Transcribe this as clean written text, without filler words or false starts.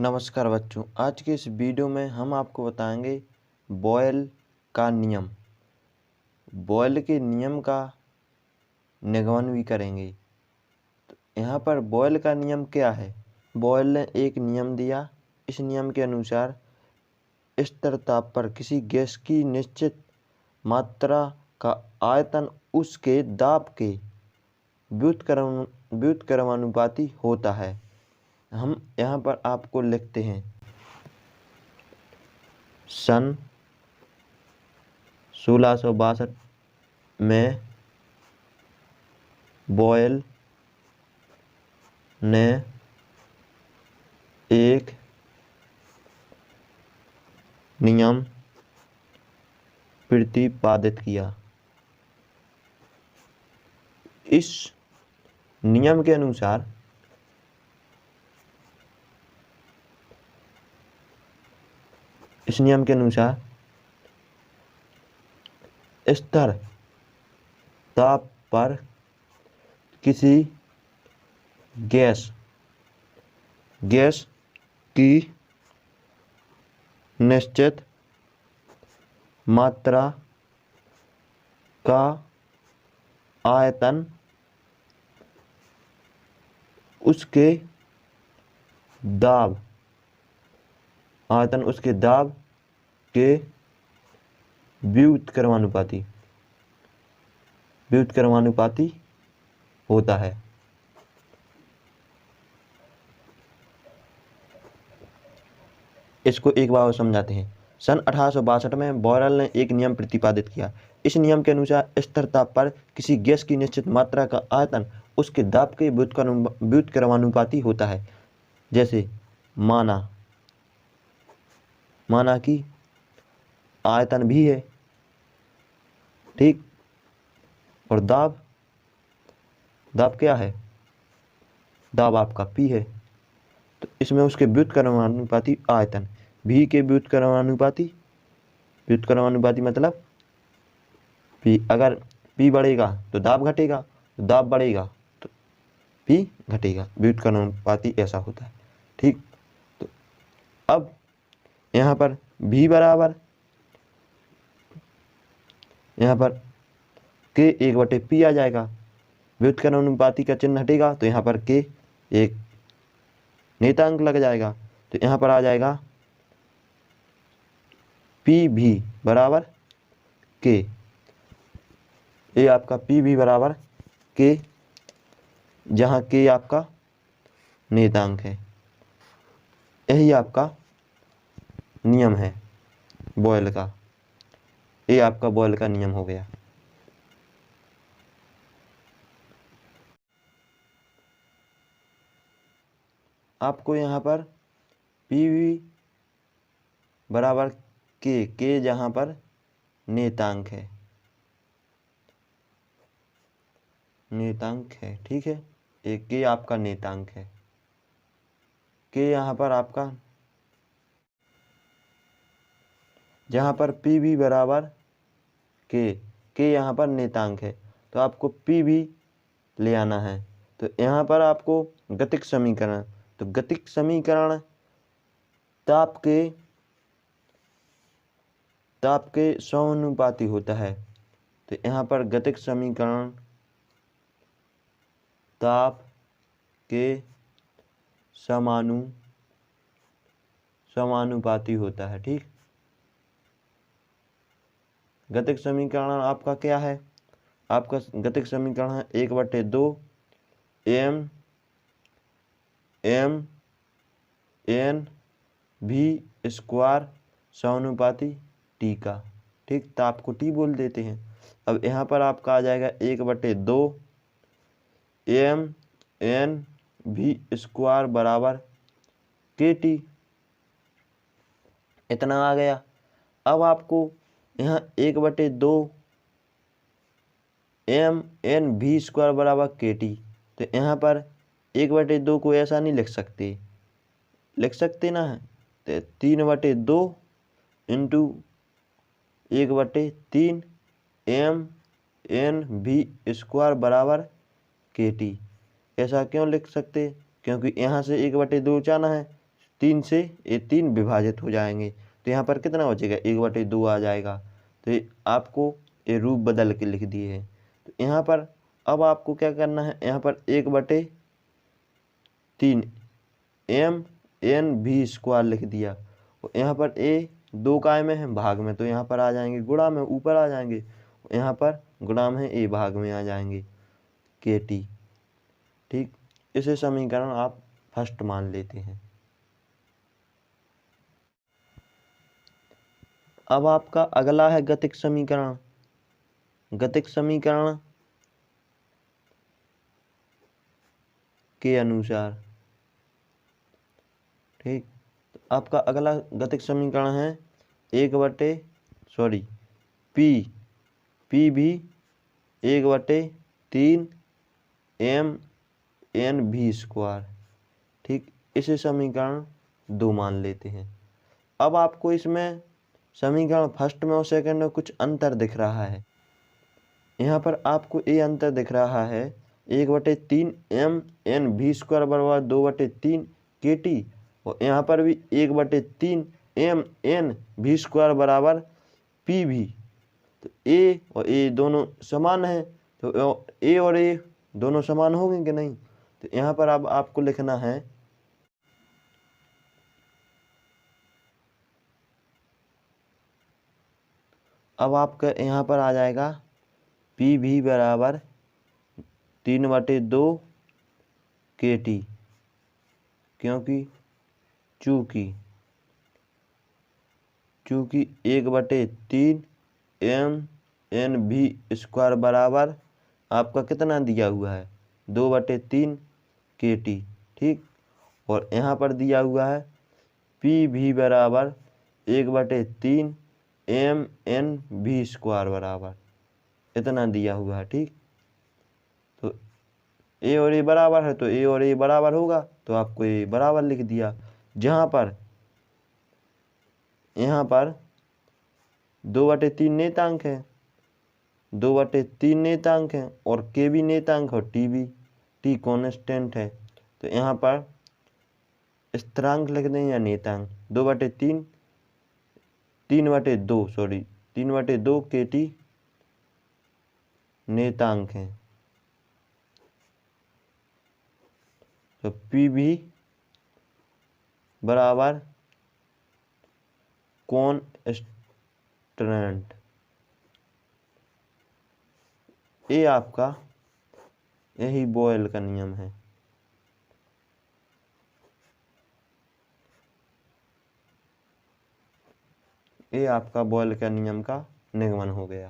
नमस्कार बच्चों, आज के इस वीडियो में हम आपको बताएंगे बॉयल का नियम। बॉयल के नियम का निगमन भी करेंगे। तो यहाँ पर बॉयल का नियम क्या है? बॉयल ने एक नियम दिया। इस नियम के अनुसार स्थिर ताप पर किसी गैस की निश्चित मात्रा का आयतन उसके दाब के व्युत्क्रमानुपाती होता है। हम यहाँ पर आपको लिखते हैं, सन 1662 में बॉयल ने एक नियम प्रतिपादित किया। इस नियम के अनुसार स्थिर ताप पर किसी गैस की निश्चित मात्रा का आयतन उसके दाब के व्युत्क्रमानुपाती होता है। इसको एक बार और समझाते हैं। सन 1862 में बॉयल ने एक नियम प्रतिपादित किया। इस नियम के अनुसार स्थिर ताप पर किसी गैस की निश्चित मात्रा का आयतन उसके दाब के व्युत्क्रमानुपाती होता है। जैसे माना कि आयतन भी है, ठीक, और दाब क्या है? दाब आपका P है। तो इसमें उसके व्युत्क्रमानुपाती आयतन V के व्युत्क्रमानुपाती मतलब P। अगर P बढ़ेगा तो दाब घटेगा, तो दाब बढ़ेगा तो P घटेगा। व्युत्क्रमानुपाती ऐसा होता है, ठीक। तो अब यहाँ पर V बराबर यहाँ पर K 1/P आ जाएगा। व्युत्क्रमानुपाती का चिन्ह हटेगा तो यहाँ पर K एक नेतांक लग जाएगा। तो यहाँ पर आ जाएगा PV बराबर K। ये आपका PV बराबर K, जहाँ K आपका नेतांक है। यही आपका नियम है बॉयल का। ये आपका बॉयल का नियम हो गया। आपको यहाँ पर PV बराबर K जहाँ पर नेतांक है, ठीक है। एक K आपका नेतांक है। K यहाँ पर आपका, जहाँ पर PV बराबर K यहाँ पर नेतांक है, तो आपको PV ले आना है। तो यहाँ पर आपको गतिक समीकरण, तो गतिक समीकरण ताप के समानुपाती होता है। तो यहाँ पर गतिक समीकरण ताप के समानुपाती होता है, ठीक। गतिक समीकरण आपका क्या है? आपका गतिक समीकरण है 1/2 mv² समानुपाती T का, ठीक। ताप को T बोल देते हैं। अब यहाँ पर आपका आ जाएगा 1/2 mnv² बराबर KT। इतना आ गया। अब आपको यहाँ 1/2 mnv² बराबर KT। तो यहाँ पर 1/2 को ऐसा नहीं लिख सकते ना है। तो 3/2 इंटू 1/3 mnv² बराबर KT। ऐसा क्यों लिख सकते? क्योंकि यहाँ से 1/2 जाना है, 3 से ये 3 विभाजित हो जाएंगे, तो यहाँ पर कितना बचेगा, 1/2 आ जाएगा। तो ये आपको ये रूप बदल के लिख दिए हैं। तो यहाँ पर अब आपको क्या करना है, यहाँ पर 1/3 mn_v² लिख दिया। और यहाँ पर ए 2 काय में है, भाग में, तो यहाँ पर आ जाएंगे गुणा में, ऊपर आ जाएंगे। यहाँ पर गुणा में ए भाग में आ जाएंगे kT। ठीक, इसे समीकरण आप फर्स्ट मान लेते हैं। अब आपका अगला है गतिक समीकरण। गतिक समीकरण के अनुसार, ठीक, तो आपका अगला गतिक समीकरण है पी भी 1/3 mn_v²। ठीक, इसे समीकरण 2 मान लेते हैं। अब आपको इसमें समीकरण फर्स्ट में और सेकंड में कुछ अंतर दिख रहा है। यहाँ पर आपको ये अंतर दिख रहा है 1/3 mn_v² बराबर 2/3 kT, और यहाँ पर भी 1/3 mn_v² बराबर pv। तो ए और ए दोनों समान है, तो ए और ए दोनों समान होंगे कि नहीं। तो यहाँ पर अब आपको लिखना है अब आपका यहाँ पर आ जाएगा pv बराबर 3/2 kT, क्योंकि चूँकि 1/3 mn_v² बराबर आपका कितना दिया हुआ है, 2/3 kT। ठीक, और यहाँ पर दिया हुआ है pv बराबर 1/3 mn_v² बराबर इतना दिया हुआ है। ठीक, तो ए और ए बराबर है, तो ए और ए बराबर होगा, तो आपको ए बराबर लिख दिया। जहाँ पर यहाँ पर 2/3 नेतांक है, 2/3 नेतांक है, और के भी नेतांक और टी कॉन्स्टेंट है। तो यहाँ पर स्थिरांक लिख दें या नेतांक, 2/3 3/2 kT नेतांक है। तो pv बराबर कॉन्स्टेंट, ये आपका यही बॉयल का नियम है। ये आपका बॉयल का नियम का निगमन हो गया।